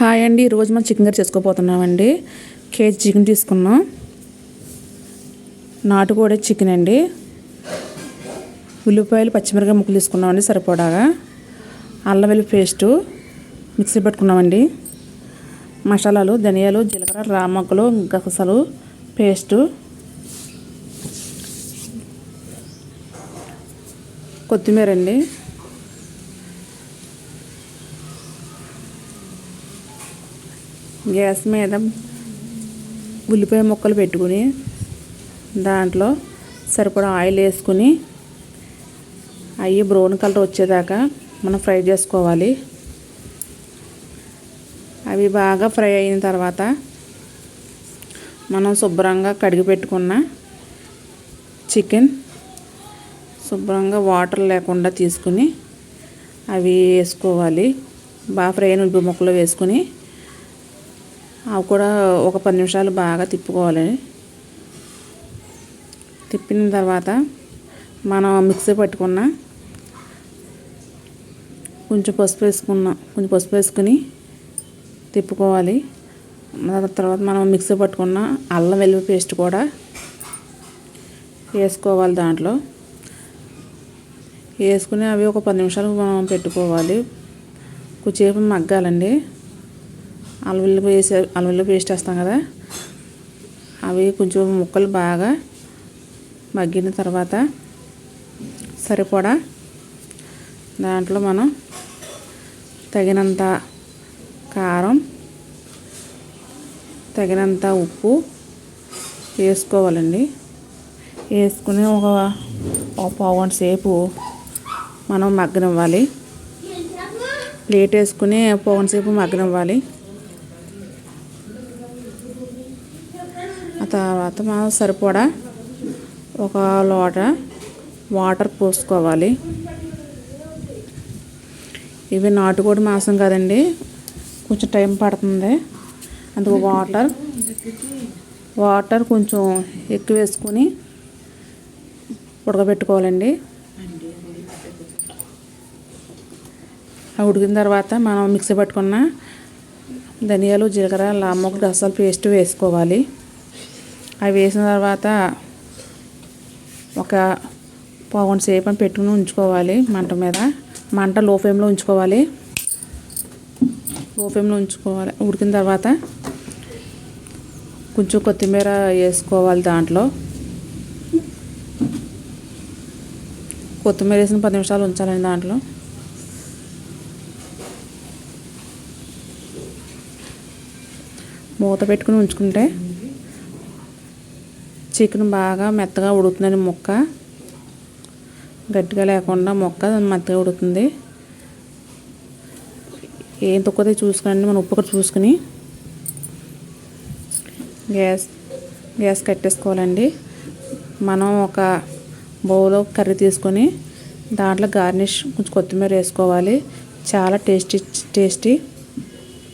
Hi అండి, ఈరోజు మనం చికెన్ కర్రీ చేసుకోబోతున్నామండి. కేజీ చికెన్ తీసుకున్నాం. నాటుకోడి చికెన్ అండి. ఉల్లిపాయలు పచ్చిమిరపకాయ ముక్కలు తీసుకున్నామండి సరిపడాగా. అల్లం వెల్లుల్లి పేస్టు మిక్సీ పెట్టుకున్నామండి. మసాలాలు ధనియాలు జీలకర్ర రామక్కలు గసగసాలు పేస్టు, కొత్తిమీర అండి. గ్యాస్ మీద ఉల్లిపాయ ముక్కలు పెట్టుకుని దాంట్లో సరిపడా ఆయిల్ వేసుకుని అవి బ్రౌన్ కలర్ వచ్చేదాకా మనం ఫ్రై చేసుకోవాలి. అవి బాగా ఫ్రై అయిన తర్వాత మనం శుభ్రంగా కడిగి పెట్టుకున్న చికెన్ శుభ్రంగా వాటర్ లేకుండా తీసుకుని అవి వేసుకోవాలి. బాగా ఫ్రై అయిన ఉల్లిపాయ ముక్కలు వేసుకుని అవి కూడా ఒక 10 నిమిషాలు బాగా తిప్పుకోవాలి. తిప్పిన తర్వాత మనం మిక్సీ పట్టుకున్న కొంచెం పసుపు వేసుకుని తిప్పుకోవాలి. తర్వాత మనం మిక్సీ పట్టుకున్న అల్లం వెల్లుల్లి పేస్ట్ కూడా వేసుకోవాలి. దాంట్లో వేసుకుని అవి ఒక 10 నిమిషాలు మనం పెట్టుకోవాలి. కొంచెంసేపు మగ్గాలండి. అల్లం వెల్లుల్లి పేస్ట్ వేస్తాం కదా, అవి కొంచెం ముక్కలు బాగా మగ్గిన తర్వాత సరిపడా దాంట్లో మనం తగినంత కారం, తగినంత ఉప్పు వేసుకోవాలండి. వేసుకుని ఒక పావుగంట సేపు మనం మగ్గనివ్వాలి. ప్లేట్ వేసుకుని పావుగంట సేపు మగ్గనివ్వాలి. ఆ తర్వాత మనం సరిపడా ఒక లోట వాటర్ పోసుకోవాలి. ఇవి నాటుకోడి మాంసం కదండి, కొంచెం టైం పడుతుంది. అందుకు వాటర్ కొంచెం ఎక్కువ వేసుకొని ఉడకబెట్టుకోవాలండి. అవి ఉడికిన తర్వాత మనం మిక్సీ పట్టుకున్న ధనియాలు జీలకర్ర లవంగాలు గసగసాల పేస్ట్ వేసుకోవాలి. అవి వేసిన తర్వాత ఒక పావుగంట సేపు పెట్టుకుని ఉంచుకోవాలి. మంట లో ఫ్లేమ్లో ఉంచుకోవాలి. ఉడికిన తర్వాత కొంచెం కొత్తిమీర వేసుకోవాలి. దాంట్లో కొత్తిమీర వేసిన 10 నిమిషాలు ఉంచాలండి. దాంట్లో మూత పెట్టుకుని ఉంచుకుంటే చికెన్ బాగా మెత్తగా ఉడుకుతుందండి. ముక్క గట్టిగా లేకుండా ముక్క మెత్తగా ఉడుకుతుంది. ఏం తక్కువ చూసుకోండి. మనం ఉప్పు కూడా చూసుకుని గ్యాస్ కట్టేసుకోవాలండి. మనం ఒక బౌల్లో కర్రీ తీసుకొని దాంట్లో గార్నిష్ కొంచెం కొత్తిమీర వేసుకోవాలి. చాలా టేస్టీ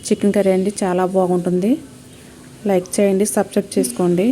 చికెన్ కర్రీ అండి, చాలా బాగుంటుంది. లైక్ చేయండి, సబ్స్క్రైబ్ చేసుకోండి.